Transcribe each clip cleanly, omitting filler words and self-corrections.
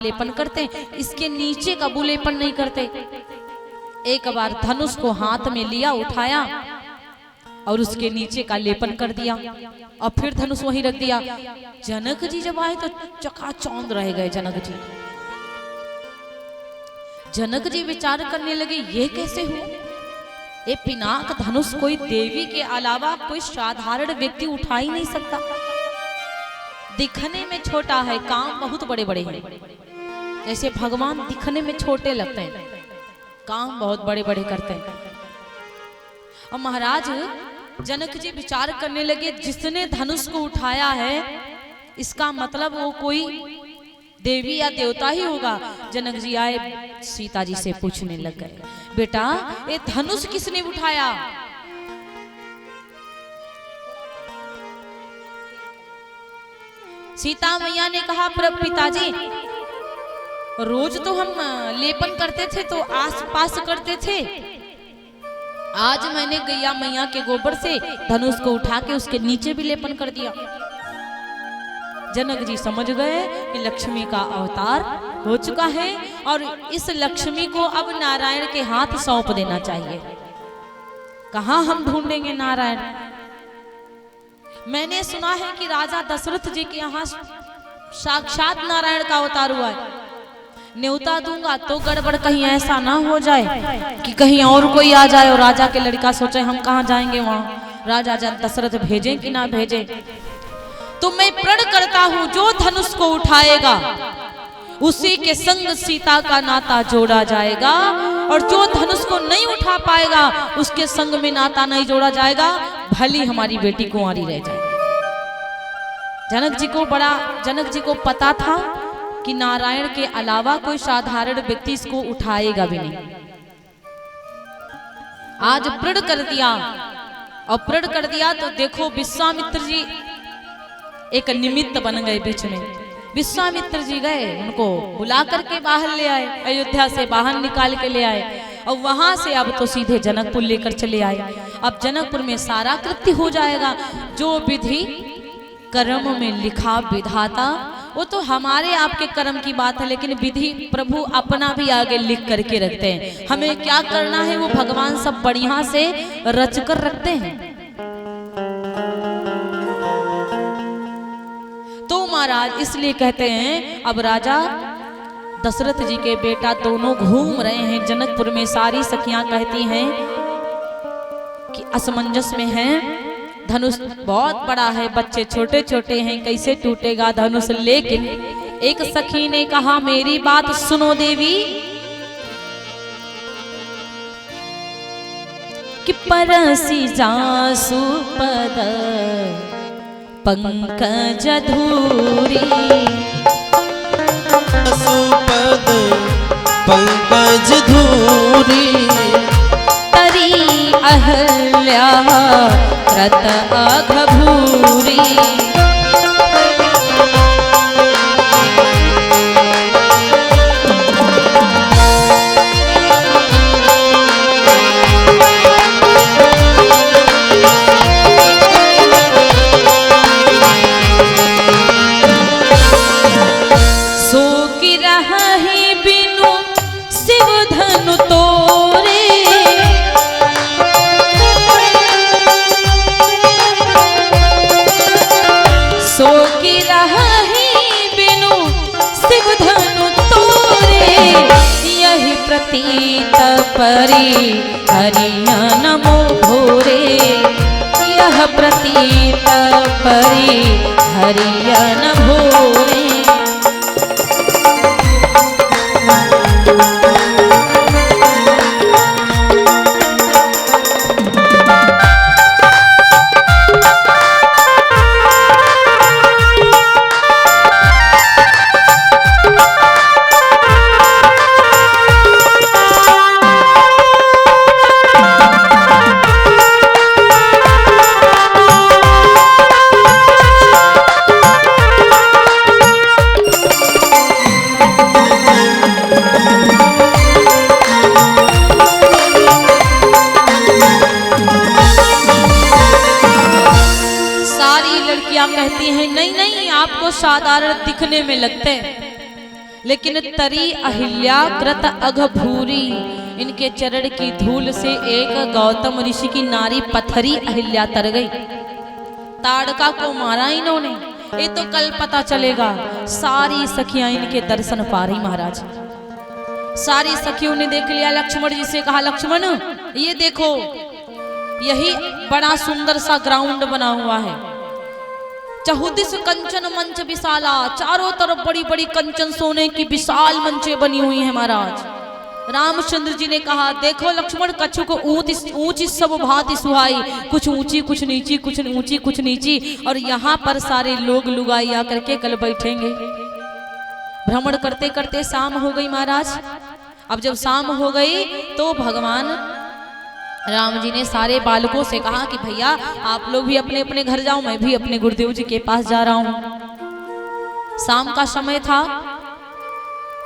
लेपन करते हैं, इसके नीचे का बुलेपन नहीं करते। एक बार धनुष को हाथ में लिया, उठाया और उसके नीचे का लेपन कर दिया और फिर धनुष वहीं रख दिया। जनक जी जब आए तो चकाचौंध रह गए। जनक जी विचार करने लगे, ये कैसे हुआ? ये पिनाक धनुष कोई देवी के अलावा कोई साधारण व्यक्ति उठा ही नहीं सकता। दिखने में छोटा है, काम बहुत बड़े बड़े हैं। जैसे भगवान दिखने में छोटे लगते हैं, काम बहुत बड़े बड़े करते हैं। और महाराज जनक जी विचार करने लगे, जिसने धनुष को उठाया है इसका मतलब वो कोई देवी या देवता ही होगा। जनक जी आए, सीता जी से पूछने लग गए, बेटा ये धनुष किसने उठाया? सीता मैया ने कहा, प्रभु पिताजी रोज तो हम लेपन करते थे तो आस पास करते थे, आज मैंने गैया मैया के गोबर से धनुष को उठा के उसके नीचे भी लेपन कर दिया। जनक जी समझ गए कि लक्ष्मी का अवतार हो चुका है और इस लक्ष्मी को अब नारायण के हाथ सौंप देना चाहिए। कहां हम ढूंढेंगे नारायण? मैंने सुना है कि राजा दशरथ जी के यहाँ साक्षात नारायण का अवतार हुआ है। न्योता दूंगा तो गड़बड़ कहीं ऐसा ना हो जाए कि कहीं और कोई आ जाए और राजा के लड़का सोचे हम कहाँ जाएंगे, वहां राजा दशरथ भेजें कि ना भेजें। तो मैं प्रण करता हूं, जो धनुष को उठाएगा उसी के संग सीता का नाता जोड़ा जाएगा और जो धनुष को नहीं उठा पाएगा उसके संग में नाता नहीं जोड़ा जाएगा, भली हमारी बेटी कुंवारी रह जाए। जनक जी को पता था कि नारायण के अलावा कोई साधारण व्यक्ति इसको उठाएगा भी नहीं। आज प्रण कर दिया और प्रण कर दिया तो देखो विश्वामित्र जी एक निमित्त बन गए बीच में। विश्वामित्र जी गए, उनको बुला करके बाहर ले आए, अयोध्या से बाहर निकाल के ले आए और वहां से अब तो सीधे जनकपुर लेकर चले आए। अब जनकपुर में सारा कृत्य हो जाएगा, जो विधि कर्म में लिखा विधाता वो तो हमारे आपके कर्म की बात है, लेकिन विधि प्रभु अपना भी आगे लिख करके रखते हैं। हमें क्या करना है वो भगवान सब बढ़िया से रच कर रखते हैं। तो महाराज इसलिए कहते हैं, अब राजा दशरथ जी के बेटा दोनों घूम रहे हैं जनकपुर में। सारी सखियां कहती हैं कि असमंजस में हैं, धनुष बहुत बड़ा है, बच्चे छोटे छोटे हैं, कैसे टूटेगा धनुष। लेकिन एक सखी ने कहा, मेरी बात सुनो देवी, कि परसी जासु पद पंकज धूरी, सुपद पंकज धूरी, तरी अहल्या रत अघभूरी। सो की रही बिनु शिव धनु तोरे, सो की रही बिनु शिव धनु तोरे, यही प्रतीत परी हरिया नमो भोरे, यह प्रतीत परी हरिया न भोरे। कहती हैं नहीं नहीं, आपको साधारण दिखने में लगते हैं, लेकिन तरी अहिल्या कृत अघभूरी, इनके चरण की धूल से एक गौतम ऋषि की नारी पथरी अहिल्या तर गई। ताड़का को मारा इन्होंने, ये तो कल पता चलेगा। सारी सखियां इनके दर्शन पा रही महाराज। सारी सखियों ने देख लिया। लक्ष्मण जी से कहा, लक्ष्मण ये देखो, यही बड़ा सुंदर सा ग्राउंड बना हुआ है। चहुदिस कंचन मंच विशाला, चारों तरफ बड़ी बड़ी कंचन सोने की विशाल मंचे बनी हुई है महाराज। रामचंद्र जी ने कहा, देखो लक्ष्मण, कछु को ऊंची सब भांति सुहाई, कुछ ऊंची कुछ नीची, कुछ ऊंची कुछ नीची, और यहाँ पर सारे लोग लुगाई आकर के कल बैठेंगे। भ्रमण करते करते शाम हो गई महाराज। अब जब शाम हो गई तो भगवान राम जी ने सारे बालकों से कहा कि भैया आप लोग भी अपने अपने घर जाओ, मैं भी अपने गुरुदेव जी के पास जा रहा हूं। शाम का समय था।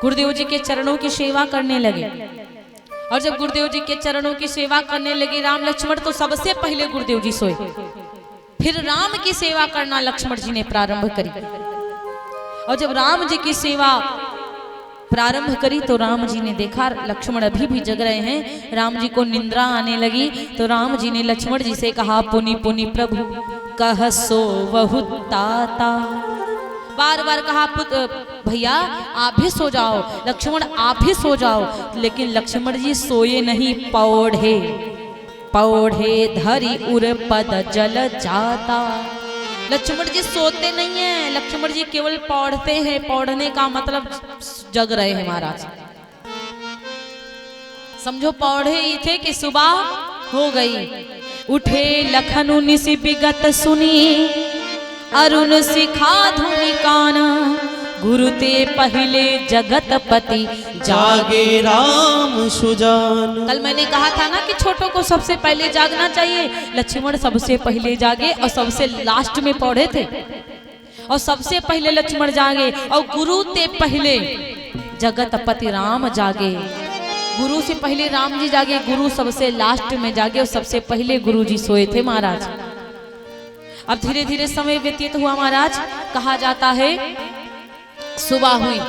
गुरुदेव जी के चरणों की सेवा करने लगे, और जब गुरुदेव जी के चरणों की सेवा करने लगे राम लक्ष्मण, तो सबसे पहले गुरुदेव जी सोए। फिर राम की सेवा करना लक्ष्मण जी ने प्रारंभ करी, और जब राम जी की सेवा प्रारंभ करी तो राम जी ने देखा लक्ष्मण अभी भी जग रहे हैं। राम जी को निंद्रा आने लगी तो राम जी ने लक्ष्मण जी से कहा, पुनि पुनि प्रभु कह सो बहु ताता। बार बार कहा, भैया आप भी सो जाओ, लक्ष्मण आप भी सो जाओ। लेकिन लक्ष्मण जी सोए नहीं, पौढ़े पौढ़े धरी उर पद जल जाता। लक्ष्मण जी सोते नहीं हैं, लक्ष्मण जी केवल पौढ़ते हैं। पौढ़ने का मतलब जग रहे हैं महाराज। समझो पौढ़े ही थे कि सुबह हो गई। उठे लखनु निसि विगत सुनी, अरुण सिखा धुनि काना, गुरु ते पहले जगत पति जागे राम सुजान। कल मैंने कहा था ना कि छोटों को सबसे पहले जागना चाहिए। लक्ष्मण सबसे पहले जागे और सबसे लास्ट में पौढ़े थे, और सबसे पहले लक्ष्मण जागे, और गुरु ते पहले जगत पति राम जागे। गुरु से पहले राम जी जागे, गुरु सबसे लास्ट में जागे, और सबसे पहले गुरु जी सोए थे महाराज। अब धीरे धीरे समय व्यतीत हुआ महाराज। कहा जाता है सुबह हुई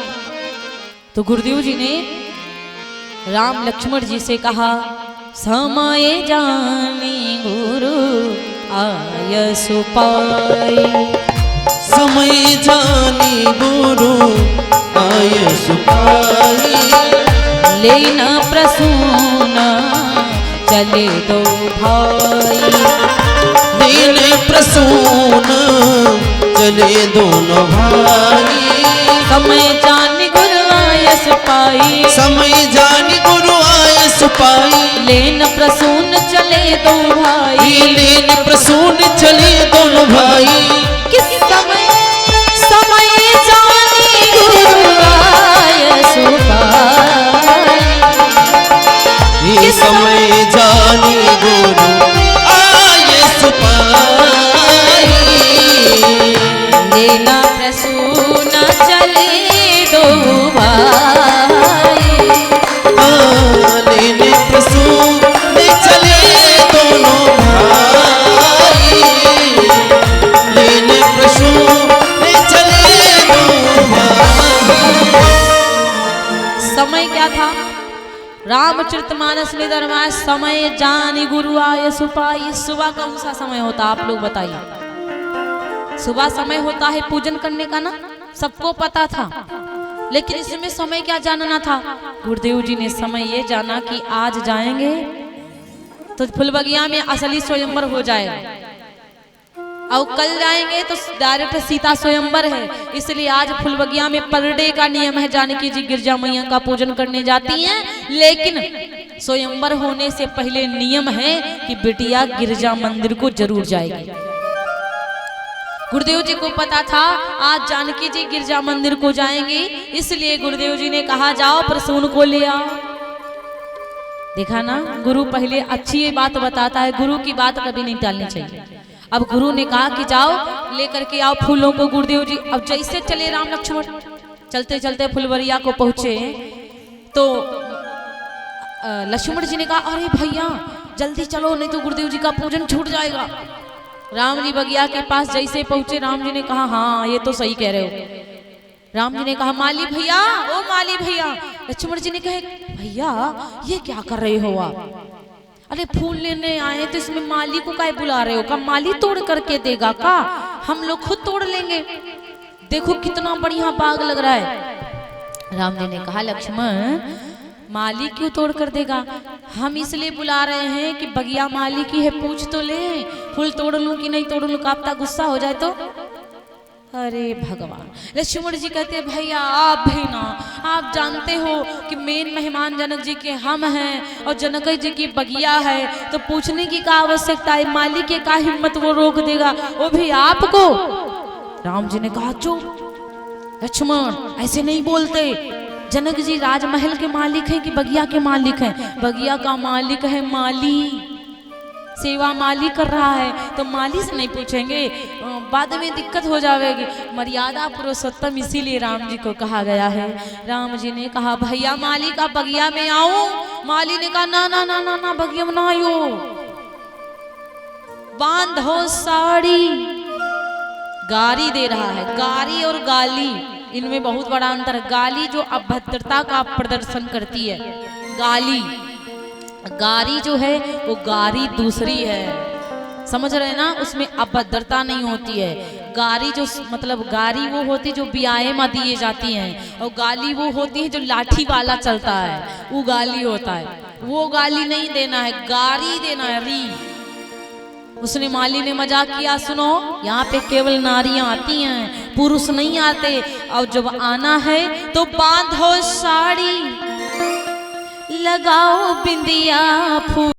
तो गुरुदेव जी ने राम लक्ष्मण जी से कहा, समय जानी गुरु आय सुपाई। समय जानी गुरु आय सुपाई, लेना प्रसून चले दो भाई। लेने प्रसून चले दोनों भाई। समय जानी गुरु आय सुपाई, समय जानी गुरु आय सुपाई। लेन प्रसून चले दो भाई। लेन प्रसून चले दोनों भाई। किस समय समय जानी गुरु आय सुपाई। ये समय जानी गुरु आय सुपाई। लेना प्रसून चले दो भाई। लेने प्रसून चले दोनों भाई। लेने प्रसून चले दोनों भाई। समय क्या था? रामचरितमानस में दरमाया, समय जानी गुरु आय सुपाई। सुबह कौन सा समय होता आप लोग बताइए? सुबह समय होता है पूजन करने का ना, सबको पता था। लेकिन इसमें समय क्या जानना था? गुरुदेव जी ने समय ये जाना कि आज जाएंगे तो फुलबगिया में असली स्वयंवर हो जाएगा, और कल जाएंगे तो डायरेक्ट सीता स्वयंवर है। इसलिए आज फुलबगिया में पर डे का नियम है, जानकी जी गिरजा मैया का पूजन करने जाती हैं। लेकिन स्वयंवर होने से पहले नियम है कि बिटिया गिरजा मंदिर को जरूर जाएगी। गुरुदेव जी को पता था आज जानकी जी गिरजा मंदिर को जाएंगे, इसलिए गुरुदेव जी ने कहा जाओ प्रसून को ले आओ। देखा ना, गुरु पहले अच्छी बात बताता है, गुरु की बात कभी नहीं टालनी चाहिए। अब गुरु ने कहा कि जाओ लेकर के आओ फूलों को। गुरुदेव जी अब जैसे चले राम लक्ष्मण, चलते चलते फुलवरिया को पहुंचे तो लक्ष्मण जी ने कहा, अरे भैया जल्दी चलो नहीं तो गुरुदेव जी का पूजन छूट जाएगा। राम जी बगिया के पास जैसे पहुंचे राम जी ने कहा, हाँ ये तो सही कह रहे हो। राम जी ने कहा माली भैया, ओ माली भैया। लक्ष्मण जी ने कहे भैया ये क्या कर रहे हो आप? अरे फूल लेने आए तो इसमें माली को काहे बुला रहे हो? का माली तोड़ करके देगा का? हम लोग खुद तोड़ लेंगे, देखो कितना बढ़िया बाग लग रहा है। राम जी ने कहा लक्ष्मण माली क्यों तोड़ कर देगा? हम इसलिए बुला रहे हैं कि बगिया माली की है, पूछ तो ले, फूल तोड़ लूं कि नहीं तोड़ लूं, कापता गुस्सा हो जाए तो। अरे भगवान। लक्ष्मण जी कहते भैया आप भी ना, आप जानते हो कि मेन मेहमान जनक जी के हम हैं और जनक जी की बगिया है, तो पूछने की क्या आवश्यकता है? माली के का हिम्मत वो रोक देगा, वो भी आपको। राम जी ने कहा चुप लक्ष्मण, ऐसे नहीं बोलते। जनक जी राजमहल के मालिक हैं कि बगिया के मालिक हैं? बगिया का मालिक है माली, सेवा माली कर रहा है, तो माली से नहीं पूछेंगे, बाद में दिक्कत हो जाएगी। मर्यादा पुरुषोत्तम इसीलिए राम जी को कहा गया है। राम जी ने कहा भैया माली का बगिया में आऊं? माली ने कहा ना ना ना ना ना, बगिया में ना आयो, बांधो साड़ी। गारी दे रहा है, गारी और गाली इनमें बहुत बड़ा अंतर है। गाली जो अभद्रता का प्रदर्शन करती है, गाली, गारी जो है वो गारी दूसरी है, समझ रहे हैं ना? उसमें अभद्रता नहीं होती है। गारी जो मतलब गारी वो होती जो ब्याहे में दिए जाती हैं, और गाली वो होती है जो लाठी वाला चलता है, वो गाली होता है। वो गाली नहीं देना है, गारी देना है, री। उसने माली ने मजाक किया, सुनो यहाँ पे केवल नारियां आती हैं, पुरुष नहीं आते, और जब आना है तो बांधो साड़ी, लगाओ बिंदिया फूल।